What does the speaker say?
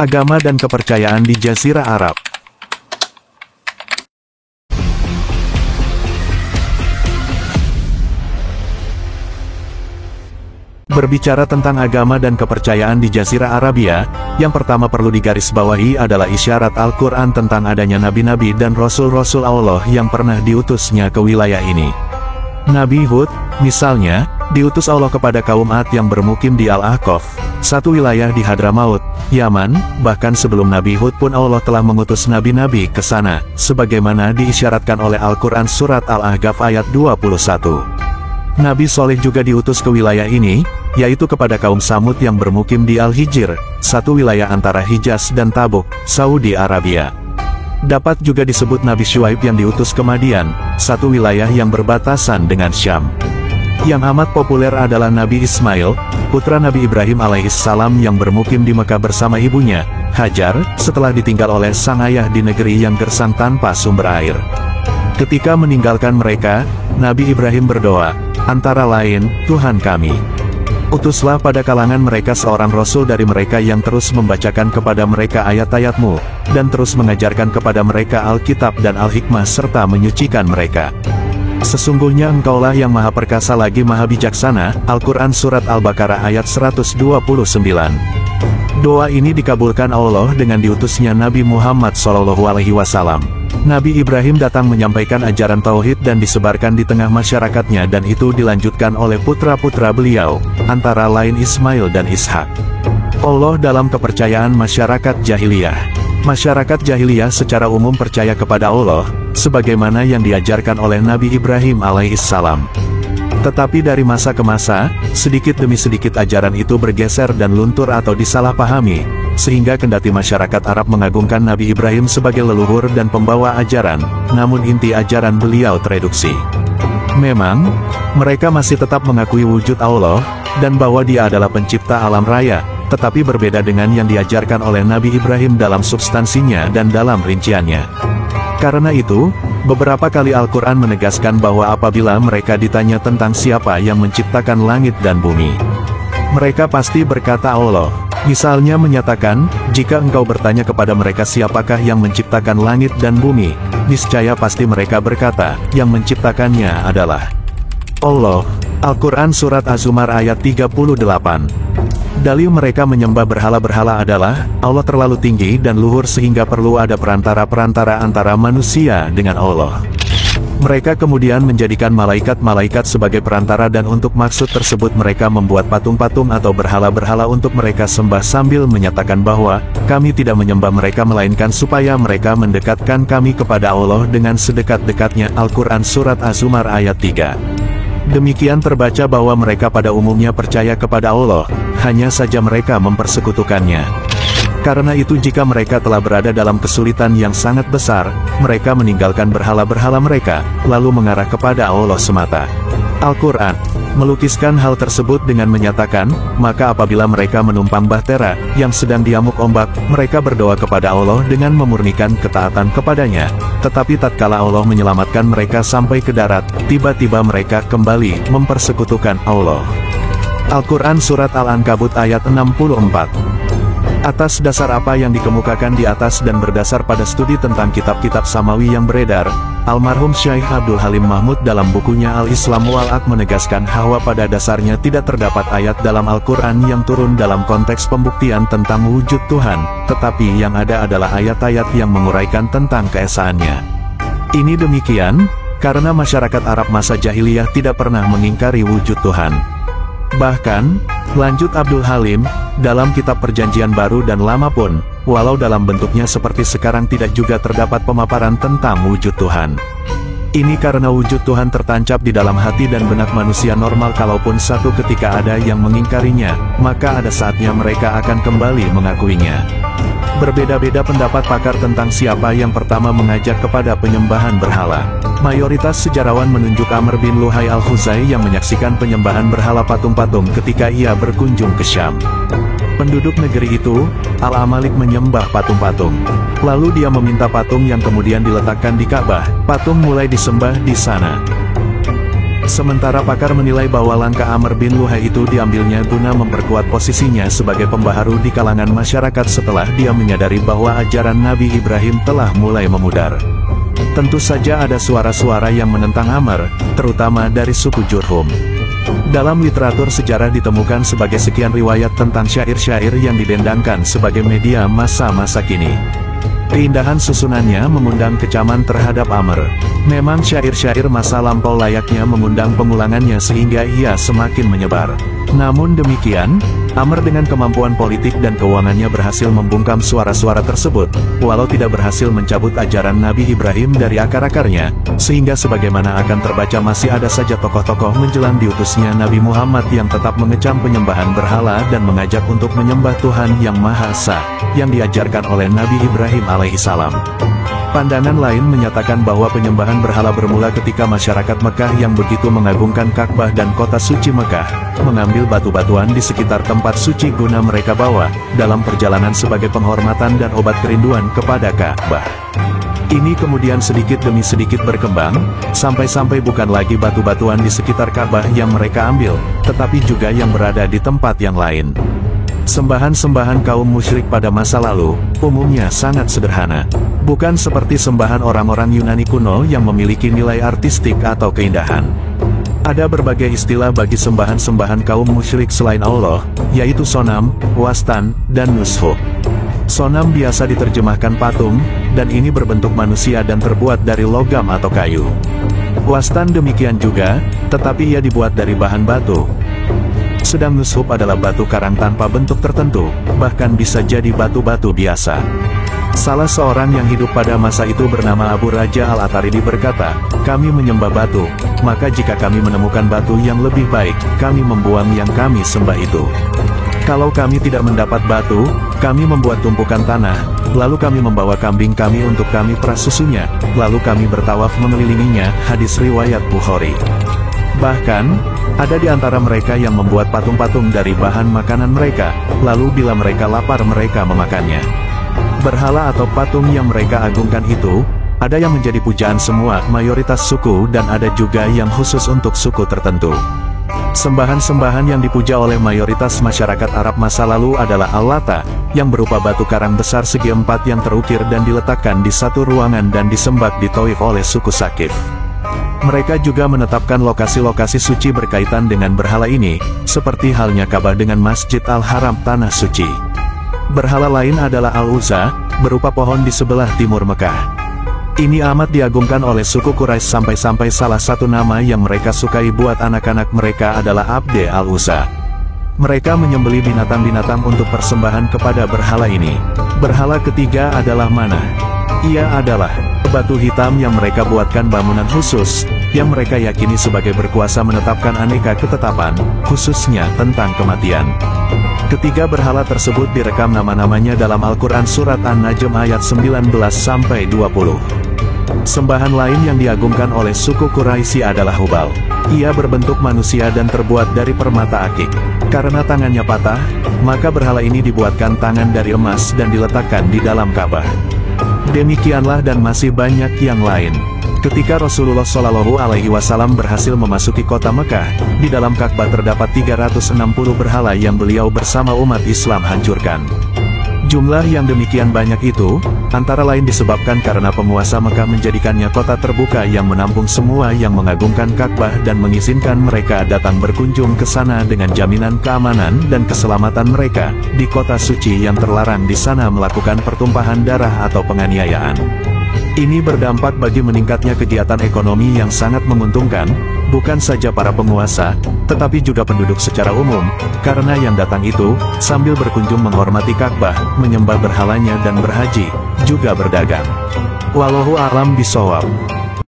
Agama dan kepercayaan di Jazirah Arab. Berbicara tentang agama dan kepercayaan di Jazirah Arabia, yang pertama perlu digarisbawahi adalah isyarat Al-Quran tentang adanya nabi-nabi dan rasul-rasul Allah yang pernah diutusnya ke wilayah ini. Nabi Hud, misalnya, diutus Allah kepada kaum Ad yang bermukim di Al-Ahqaf, satu wilayah di Hadramaut, Yaman. Bahkan sebelum Nabi Hud pun Allah telah mengutus nabi-nabi ke sana, sebagaimana diisyaratkan oleh Al-Quran surat Al-Ahqaf ayat 21. Nabi Soleh juga diutus ke wilayah ini, yaitu kepada kaum Samud yang bermukim di Al-Hijr, satu wilayah antara Hijaz dan Tabuk, Saudi Arabia. Dapat juga disebut Nabi Syuaib yang diutus ke Madian, satu wilayah yang berbatasan dengan Syam. Yang amat populer adalah Nabi Ismail, putra Nabi Ibrahim alaihissalam yang bermukim di Mekah bersama ibunya, Hajar, setelah ditinggal oleh sang ayah di negeri yang gersang tanpa sumber air. Ketika meninggalkan mereka, Nabi Ibrahim berdoa, antara lain, Tuhan kami, utuslah pada kalangan mereka seorang rasul dari mereka yang terus membacakan kepada mereka ayat-ayat-Mu, dan terus mengajarkan kepada mereka Alkitab dan Al-Hikmah serta menyucikan mereka. Sesungguhnya Engkaulah yang maha perkasa lagi maha bijaksana. Al-Quran Surat Al-Baqarah ayat 129. Doa ini dikabulkan Allah dengan diutusnya Nabi Muhammad SAW. Nabi Ibrahim datang menyampaikan ajaran tauhid dan disebarkan di tengah masyarakatnya, dan itu dilanjutkan oleh putra-putra beliau, antara lain Ismail dan Ishak. Allah dalam kepercayaan masyarakat jahiliyah. Masyarakat jahiliyah secara umum percaya kepada Allah, sebagaimana yang diajarkan oleh Nabi Ibrahim alaihissalam. Tetapi dari masa ke masa, sedikit demi sedikit ajaran itu bergeser dan luntur atau disalahpahami, sehingga kendati masyarakat Arab mengagungkan Nabi Ibrahim sebagai leluhur dan pembawa ajaran, namun inti ajaran beliau tereduksi. Memang, mereka masih tetap mengakui wujud Allah, dan bahwa Dia adalah pencipta alam raya, tetapi berbeda dengan yang diajarkan oleh Nabi Ibrahim dalam substansinya dan dalam rinciannya. Karena itu, beberapa kali Al-Quran menegaskan bahwa apabila mereka ditanya tentang siapa yang menciptakan langit dan bumi, mereka pasti berkata Allah. Misalnya menyatakan, jika engkau bertanya kepada mereka siapakah yang menciptakan langit dan bumi, niscaya pasti mereka berkata, yang menciptakannya adalah Allah. Al-Quran Surat Az-Zumar ayat 38. Dalil mereka menyembah berhala-berhala adalah, Allah terlalu tinggi dan luhur sehingga perlu ada perantara-perantara antara manusia dengan Allah. Mereka kemudian menjadikan malaikat-malaikat sebagai perantara, dan untuk maksud tersebut mereka membuat patung-patung atau berhala-berhala untuk mereka sembah sambil menyatakan bahwa, kami tidak menyembah mereka melainkan supaya mereka mendekatkan kami kepada Allah dengan sedekat-dekatnya. Al-Quran Surat Az-Zumar ayat 3. Demikian terbaca bahwa mereka pada umumnya percaya kepada Allah, hanya saja mereka mempersekutukannya. Karena itu jika mereka telah berada dalam kesulitan yang sangat besar, mereka meninggalkan berhala-berhala mereka, lalu mengarah kepada Allah semata. Al-Quran melukiskan hal tersebut dengan menyatakan, maka apabila mereka menumpang bahtera yang sedang diamuk ombak, mereka berdoa kepada Allah dengan memurnikan ketaatan kepadanya. Tetapi tatkala Allah menyelamatkan mereka sampai ke darat, tiba-tiba mereka kembali mempersekutukan Allah. Al-Quran Surat Al-Ankabut ayat 64. Atas dasar apa yang dikemukakan di atas dan berdasar pada studi tentang kitab-kitab samawi yang beredar, almarhum Syekh Abdul Halim Mahmud dalam bukunya Al-Islam wal Aqd menegaskan bahwa pada dasarnya tidak terdapat ayat dalam Al-Quran yang turun dalam konteks pembuktian tentang wujud Tuhan, tetapi yang ada adalah ayat-ayat yang menguraikan tentang keesaannya. Ini demikian, karena masyarakat Arab masa jahiliyah tidak pernah mengingkari wujud Tuhan. Bahkan, lanjut Abdul Halim, dalam kitab Perjanjian Baru dan Lama pun, walau dalam bentuknya seperti sekarang tidak juga terdapat pemaparan tentang wujud Tuhan. Ini karena wujud Tuhan tertancap di dalam hati dan benak manusia normal. Kalaupun satu ketika ada yang mengingkarinya, maka ada saatnya mereka akan kembali mengakuinya. Berbeda-beda pendapat pakar tentang siapa yang pertama mengajak kepada penyembahan berhala. Mayoritas sejarawan menunjuk Amr bin Luhai al-Khuzai yang menyaksikan penyembahan berhala patung-patung ketika ia berkunjung ke Syam. Penduduk negeri itu, Al-Amalik, menyembah patung-patung. Lalu dia meminta patung yang kemudian diletakkan di Ka'bah. Patung mulai disembah di sana. Sementara pakar menilai bahwa langkah Amr bin Luhai itu diambilnya guna memperkuat posisinya sebagai pembaharu di kalangan masyarakat setelah dia menyadari bahwa ajaran Nabi Ibrahim telah mulai memudar. Tentu saja ada suara-suara yang menentang Amr, terutama dari suku Jurhum. Dalam literatur sejarah ditemukan sebagai sekian riwayat tentang syair-syair yang didendangkan sebagai media masa-masa kini. Keindahan susunannya mengundang kecaman terhadap Amr. Memang syair-syair masa lampau layaknya mengundang pengulangannya sehingga ia semakin menyebar. Namun demikian, Amr dengan kemampuan politik dan keuangannya berhasil membungkam suara-suara tersebut, walau tidak berhasil mencabut ajaran Nabi Ibrahim dari akar-akarnya, sehingga sebagaimana akan terbaca masih ada saja tokoh-tokoh menjelang diutusnya Nabi Muhammad yang tetap mengecam penyembahan berhala dan mengajak untuk menyembah Tuhan yang Maha Esa, yang diajarkan oleh Nabi Ibrahim alaihissalam. Pandangan lain menyatakan bahwa penyembahan berhala bermula ketika masyarakat Mekah yang begitu mengagungkan Ka'bah dan kota suci Mekah, mengambil batu-batuan di sekitar tempat suci guna mereka bawa, dalam perjalanan sebagai penghormatan dan obat kerinduan kepada Ka'bah. Ini kemudian sedikit demi sedikit berkembang, sampai-sampai bukan lagi batu-batuan di sekitar Ka'bah yang mereka ambil, tetapi juga yang berada di tempat yang lain. Sembahan-sembahan kaum musyrik pada masa lalu, umumnya sangat sederhana. Bukan seperti sembahan orang-orang Yunani kuno yang memiliki nilai artistik atau keindahan. Ada berbagai istilah bagi sembahan-sembahan kaum musyrik selain Allah, yaitu sonam, wastan, dan nusuk. Sonam biasa diterjemahkan patung, dan ini berbentuk manusia dan terbuat dari logam atau kayu. Wastan demikian juga, tetapi ia dibuat dari bahan batu. Sedang nusuk adalah batu karang tanpa bentuk tertentu, bahkan bisa jadi batu-batu biasa. Salah seorang yang hidup pada masa itu bernama Abu Raja Al-Ataridi berkata, "Kami menyembah batu, maka jika kami menemukan batu yang lebih baik, kami membuang yang kami sembah itu. Kalau kami tidak mendapat batu, kami membuat tumpukan tanah, lalu kami membawa kambing kami untuk kami peras susunya, lalu kami bertawaf mengelilinginya." Hadis riwayat Bukhari. Bahkan, ada di antara mereka yang membuat patung-patung dari bahan makanan mereka, lalu bila mereka lapar mereka memakannya. Berhala atau patung yang mereka agungkan itu, ada yang menjadi pujaan semua mayoritas suku dan ada juga yang khusus untuk suku tertentu. Sembahan-sembahan yang dipuja oleh mayoritas masyarakat Arab masa lalu adalah Al-Lata, yang berupa batu karang besar segi empat yang terukir dan diletakkan di satu ruangan dan disembah di Taif oleh suku Sakif. Mereka juga menetapkan lokasi-lokasi suci berkaitan dengan berhala ini, seperti halnya Ka'bah dengan Masjid Al-Haram Tanah Suci. Berhala lain adalah Al-Uzza, berupa pohon di sebelah timur Mekah. Ini amat diagungkan oleh suku Quraisy sampai-sampai salah satu nama yang mereka sukai buat anak-anak mereka adalah Abde Al-Uzza. Mereka menyembelih binatang-binatang untuk persembahan kepada berhala ini. Berhala ketiga adalah Manah. Ia adalah batu hitam yang mereka buatkan bangunan khusus, yang mereka yakini sebagai berkuasa menetapkan aneka ketetapan, khususnya tentang kematian. Ketiga berhala tersebut direkam nama-namanya dalam Al-Quran Surat An-Najm ayat 19-20. Sembahan lain yang diagungkan oleh suku Quraisy adalah Hubal. Ia berbentuk manusia dan terbuat dari permata akik. Karena tangannya patah, maka berhala ini dibuatkan tangan dari emas dan diletakkan di dalam Ka'bah. Demikianlah dan masih banyak yang lain. Ketika Rasulullah Shallallahu Alaihi Wasallam berhasil memasuki kota Mekah, di dalam Ka'bah terdapat 360 berhala yang beliau bersama umat Islam hancurkan. Jumlah yang demikian banyak itu, antara lain disebabkan karena penguasa Mekah menjadikannya kota terbuka yang menampung semua yang mengagungkan Ka'bah dan mengizinkan mereka datang berkunjung ke sana dengan jaminan keamanan dan keselamatan mereka, di kota suci yang terlarang di sana melakukan pertumpahan darah atau penganiayaan. Ini berdampak bagi meningkatnya kegiatan ekonomi yang sangat menguntungkan, bukan saja para penguasa, tetapi juga penduduk secara umum, karena yang datang itu, sambil berkunjung menghormati Ka'bah, menyembah berhalanya dan berhaji, juga berdagang. Wallahu a'lam bishawab.